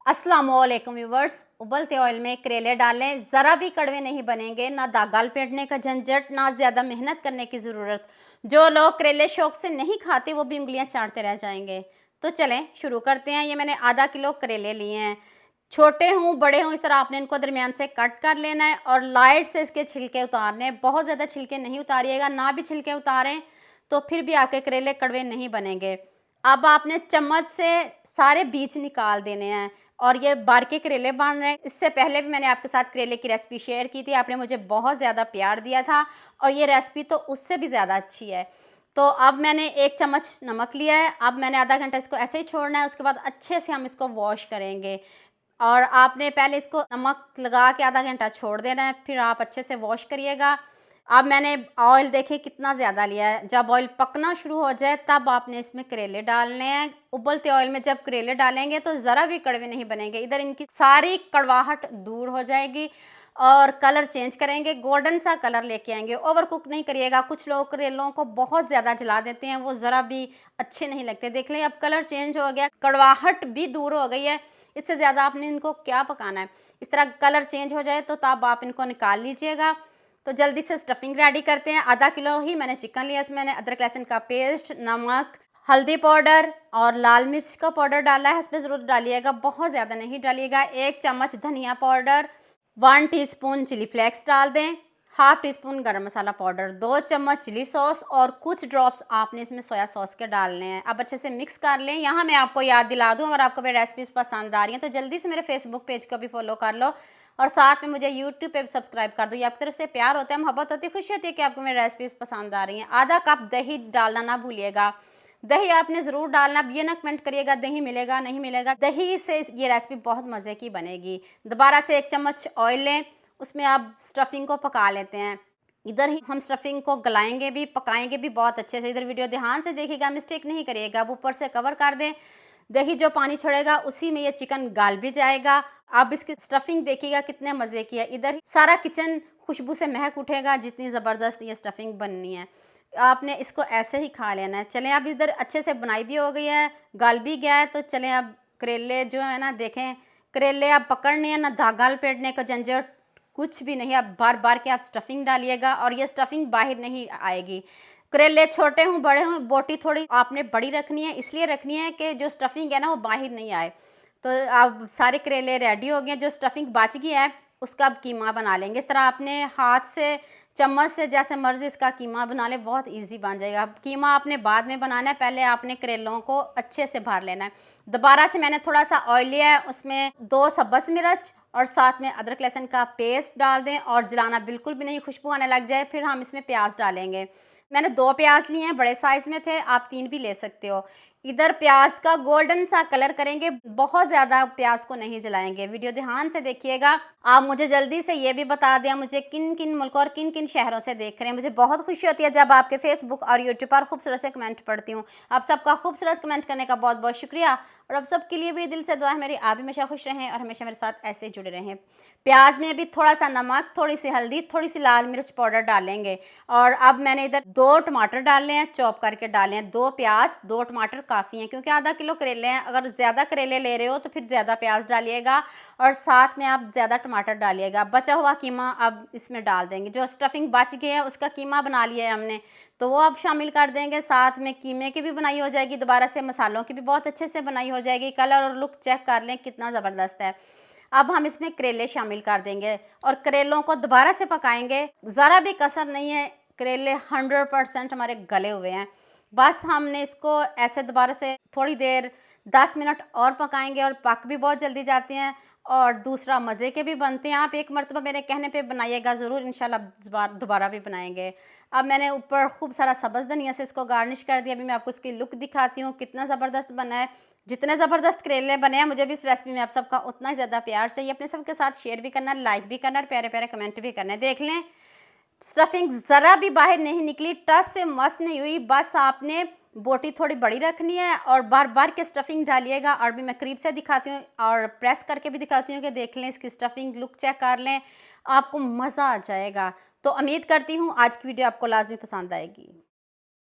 अस्सलामुअलैकुम व्यूवर्स। उबलते ऑयल में करेले डालें, ज़रा भी कड़वे नहीं बनेंगे, ना दागाल पेटने का झंझट, ना ज़्यादा मेहनत करने की ज़रूरत। जो लोग करेले शौक से नहीं खाते वो भी उंगलियां चाटते रह जाएंगे। तो चलें शुरू करते हैं। ये मैंने आधा किलो करेले लिए हैं। छोटे हों बड़े हों, इस तरह आपने इनको दरमियान से कट कर लेना है और लाइट से इसके छिलके उतारने हैं। बहुत ज़्यादा छिलके नहीं उतारिएगा, ना भी छिलके उतारें तो फिर भी आपके करेले कड़वे नहीं बनेंगे। अब आपने चम्मच से सारे बीज निकाल देने हैं और ये बारके करेले बन रहे हैं। इससे पहले भी मैंने आपके साथ करेले की रेसिपी शेयर की थी, आपने मुझे बहुत ज़्यादा प्यार दिया था और ये रेसिपी तो उससे भी ज़्यादा अच्छी है। तो अब मैंने 1 चम्मच नमक लिया है। अब मैंने आधा घंटा इसको ऐसे ही छोड़ना है, उसके बाद अच्छे से हम इसको वॉश करेंगे और आपने पहले इसको नमक लगा के आधा घंटा छोड़ देना है, फिर आप अच्छे से वॉश करिएगा। अब मैंने ऑयल देखिए कितना ज़्यादा लिया है। जब ऑयल पकना शुरू हो जाए तब आपने इसमें करेले डालने हैं। उबलते ऑयल में जब करेले डालेंगे तो ज़रा भी कड़वे नहीं बनेंगे, इधर इनकी सारी कड़वाहट दूर हो जाएगी और कलर चेंज करेंगे, गोल्डन सा कलर लेके आएंगे। ओवर कुक नहीं करिएगा, कुछ लोग करेलों को बहुत ज़्यादा जला देते हैं, वो ज़रा भी अच्छे नहीं लगते। देख लें अब कलर चेंज हो गया, कड़वाहट भी दूर हो गई है। इससे ज़्यादा आपने इनको क्या पकाना है। इस तरह कलर चेंज हो जाए तो तब आप इनको निकाल लीजिएगा। तो जल्दी से स्टफिंग रेडी करते हैं। आधा किलो ही मैंने चिकन लिया, इसमें मैंने अदरक लहसुन का पेस्ट, नमक, हल्दी पाउडर और लाल मिर्च का पाउडर डाला है। इसमें ज़रूर डालिएगा, बहुत ज़्यादा नहीं डालिएगा। 1 चम्मच धनिया पाउडर, 1 टीस्पून चिली फ्लेक्स डाल दें, हाफ टी स्पून गर्म मसाला पाउडर, 2 चम्मच चिली सॉस और कुछ ड्रॉप्स आपने इसमें सोया सॉस के डालने हैं। अब अच्छे से मिक्स कर लें। यहाँ मैं आपको याद दिला दूँ, अगर आपको मेरी रेसिपीज़ पसंद आ रही हैं तो जल्दी से मेरे फेसबुक पेज को भी फॉलो कर लो और साथ में मुझे यूट्यूब पे भी सब्सक्राइब कर दो। ये आपकी तरफ से प्यार होता है, मोहब्बत होती है, खुशी होती है कि आपको मेरी रेसिपीज़ पसंद आ रही हैं। आधा कप दही डालना ना भूलिएगा। दही आपने ज़रूर डालना। अब ये ना कमेंट करिएगा दही मिलेगा नहीं मिलेगा, दही से ये रेसिपी बहुत मज़े की बनेगी। दोबारा से 1 चम्मच ऑयल लें, उसमें आप स्टफिंग को पका लेते हैं। इधर ही हम स्टफिंग को गलाएंगे भी, पकाएंगे भी बहुत अच्छे से। इधर वीडियो ध्यान से देखिएगा, मिस्टेक नहीं करिएगा। अब ऊपर से कवर कर दें, दही जो पानी छोड़ेगा उसी में ये चिकन गाल भी जाएगा। अब इसकी स्टफिंग देखिएगा कितने मज़े की है। इधर ही सारा किचन खुशबू से महक उठेगा, जितनी ज़बरदस्त ये स्टफिंग बननी है। आपने इसको ऐसे ही खा लेना है। चलें अब इधर अच्छे से बनाई भी हो गई है, गल भी गया है। तो चलें अब करेले जो है ना, देखें करेले अब पकड़ने हैं, ना धागा लपेटने का झंझट कुछ भी नहीं। अब बार बार के आप स्टफिंग डालिएगा और ये स्टफिंग बाहर नहीं आएगी। करेले छोटे हों बड़े हों, बोटी थोड़ी आपने बड़ी रखनी है, इसलिए रखनी है कि जो स्टफिंग है ना वो बाहर नहीं आए। तो अब सारे करेले रेडी हो गए। जो स्टफिंग बच गई है उसका अब कीमा बना लेंगे। इस तरह आपने हाथ से चम्मच से जैसे मर्जी इसका कीमा बना ले, बहुत इजी बन जाएगा। अब कीमा आपने बाद में बनाना है, पहले आपने करेलों को अच्छे से भर लेना है। दोबारा से मैंने थोड़ा सा ऑयल लिया है, उसमें 2 सब्ज़ मिर्च और साथ में अदरक लहसुन का पेस्ट डाल दें और जलाना बिल्कुल भी नहीं, खुशबू आने लग जाए फिर हम इसमें प्याज डालेंगे। मैंने 2 प्याज लिए हैं, बड़े साइज़ में थे, आप 3 भी ले सकते हो। इधर प्याज का गोल्डन सा कलर करेंगे, बहुत ज़्यादा प्याज को नहीं जलाएंगे। वीडियो ध्यान से देखिएगा। आप मुझे जल्दी से ये भी बता दें मुझे किन किन मुल्कों और किन किन शहरों से देख रहे हैं। मुझे बहुत खुशी होती है जब आपके फेसबुक और यूट्यूब पर खूबसूरत से कमेंट पढ़ती हूँ। आप सबका खूबसूरत कमेंट करने का बहुत बहुत शुक्रिया और अब सबके लिए भी दिल से दुआ है मेरी, आप हमेशा खुश रहें और हमेशा मेरे साथ ऐसे ही जुड़े रहें। प्याज में भी थोड़ा सा नमक, थोड़ी सी हल्दी, थोड़ी सी लाल मिर्च पाउडर डालेंगे और अब मैंने इधर 2 टमाटर डाले हैं, चॉप करके डाले हैं। 2 प्याज 2 टमाटर काफ़ी हैं क्योंकि आधा किलो करेले हैं। अगर ज़्यादा करेले ले रहे हो तो फिर ज़्यादा प्याज डालिएगा और साथ में आप ज़्यादा टमाटर डालिएगा। बचा हुआ कीमा अब इसमें डाल देंगे। जो स्टफिंग बच गई है उसका कीमा बना लिया है हमने, तो वो अब शामिल कर देंगे। साथ में कीमे की भी बनाई हो जाएगी, दोबारा से मसालों की भी बहुत अच्छे से बनाई हो जाएगी। कलर और लुक चेक कर लें कितना ज़बरदस्त है। अब हम इसमें करेले शामिल कर देंगे और करेलों को दोबारा से पकाएंगे। ज़रा भी कसर नहीं है, करेले 100% हमारे गले हुए हैं। बस हमने इसको ऐसे दोबारा से थोड़ी देर 10 मिनट और पकाएंगे और पक भी बहुत जल्दी जाते हैं और दूसरा मज़े के भी बनते हैं। आप एक मरतबा मेरे कहने पे बनाइएगा ज़रूर, इंशाल्लाह दोबारा भी बनाएंगे। अब मैंने ऊपर खूब सारा सब्ज़ धनिया से इसको गार्निश कर दिया। अभी मैं आपको इसकी लुक दिखाती हूँ कितना ज़बरदस्त बना है। जितने ज़बरदस्त करेले बने हैं, मुझे भी इस रेसिपी में आप सबका उतना ही ज़्यादा प्यार चाहिए। अपने सबके साथ शेयर भी करना, लाइक भी करना और प्यारे प्यारे कमेंट भी करना है। देख लें स्टफिंग ज़रा भी बाहर नहीं निकली, टच से मस नहीं हुई। बस आपने बोटी थोड़ी बड़ी रखनी है और बार बार के स्टफिंग डालिएगा। और भी मैं करीब से दिखाती हूँ और प्रेस करके भी दिखाती हूँ कि देख लें इसकी स्टफिंग लुक चेक कर लें, आपको मज़ा आ जाएगा। तो उम्मीद करती हूँ आज की वीडियो आपको लाजमी पसंद आएगी।